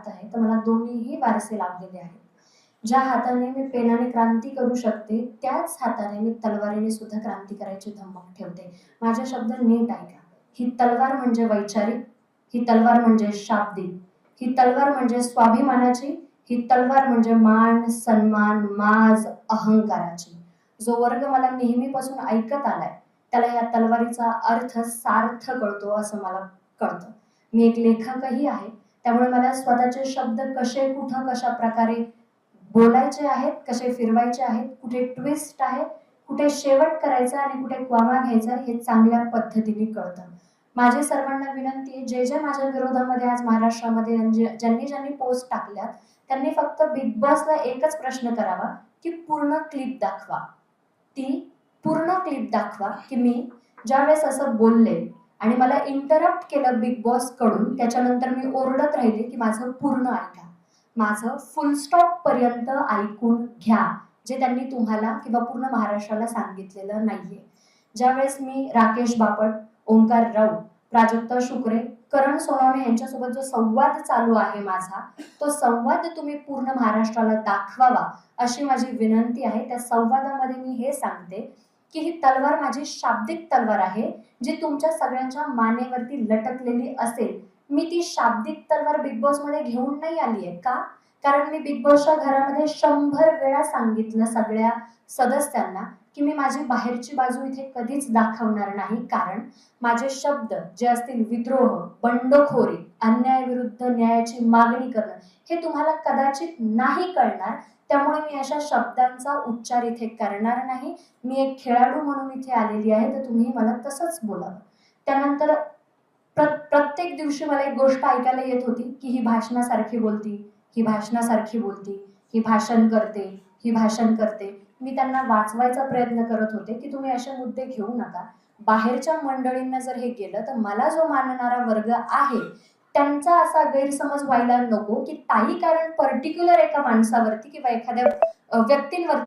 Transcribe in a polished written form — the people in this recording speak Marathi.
हात आहे तर मला दोन्हीही वारसे लाभलेले आहेत. ज्या हाताने मी पेनाने क्रांती करू शकते त्याच हाताने मी तलवारीने सुद्धा क्रांती करायची धमक ठेवते. माझे शब्द नीट ऐका. ही तलवार म्हणजे वैचारिक, ही तलवार म्हणजे शाब्दिक, ही तलवार म्हणजे स्वाभिमानाची, ही तलवार म्हणजे मान सन्मान माज अहंकाराची. जो वर्ग मला नेहमीपासून ऐकत आलाय त्याला या तलवारीचा अर्थ सार्थ कळतो असं मला कळतं. मी एक लेखकही आहे, त्यामुळे मला स्वतःचे शब्द कसे कुठं कशा प्रकारे बोलायचे आहेत, कसे फिरवायचे आहेत, कुठे ट्विस्ट आहे, कुठे शेवट करायचा आणि कुठे क्वामा घ्यायचा हे चांगल्या पद्धतीने कळतं. माझी सर्वांना विनंती आहे, जे माझ्या विरोधामध्ये आज महाराष्ट्रामध्ये ज्यांनी पोस्ट टाकल्या त्यांनी फक्त बिग बॉसला एकच प्रश्न करावा की पूर्ण क्लिप दाखवा. ती पूर्ण क्लिप दाखवा की मी ज्यावेळेस असं बोलले आणि मला इंटरप्ट केलं बिग बॉस कडून, त्याच्यानंतर मी ओरडत राहिले की माझं पूर्ण ऐका, माझं फुल स्टॉप पर्यंत ऐकून घ्या, जे त्यांनी तुम्हाला किंवा पूर्ण महाराष्ट्राला सांगितलेलं नाहीये. ज्यावेळेस मी राकेश बापट, ओंकार राऊत, प्राजक्ता शुक्रे, करण सोनवणे यांच्यासोबत जो संवाद चालू आहे माझा, तो संवाद तुम्ही पूर्ण महाराष्ट्राला दाखवावा अशी माझी विनंती आहे. त्या संवादामध्ये मी हे सांगते की ही तलवार माझी शाब्दिक तलवार आहे, जी तुमच्या सगळ्यांच्या मानेवरती लटकलेली असेल. मी ती शाब्दिक तलवार बिग बॉस मध्ये घेऊन नाही आली आहे. का? कारण मी बिग बॉसच्या घरामध्ये 100 वेळा सांगितलं सगळ्या सदस्यांना की मी माझी बाहेरची बाजू इथे कधीच दाखवणार नाही. कारण माझे शब्द जे असतील विद्रोह, बंडखोरी, अन्यायाविरुद्ध न्यायाची मागणी करणं, हे तुम्हाला कदाचित नाही कळणार. त्यामुळे मी अशा शब्दांचा उच्चार इथे करणार नाही. मी एक खेळाडू म्हणून इथे आलेली आहे, तर तुम्ही मला तसंच बोलावं. त्यानंतर प्रत्येक दिवशी मला एक गोष्ट ऐकायला येत होती की ही भाषणासारखी बोलती, ही भाषणासारखी बोलती, ही भाषण करते, ही भाषण करते. मी त्यांना वाचवायचा प्रयत्न करत होते की तुम्ही असे मुद्दे घेऊ नका. बाहेरच्या मंडळींना जर हे केलं तर मला जो मानणारा वर्ग आहे त्यांचा असा गैरसमज व्हायला नको की ताई कारण पर्टिक्युलर एका माणसावरती किंवा एखाद्या व्यक्तींवरती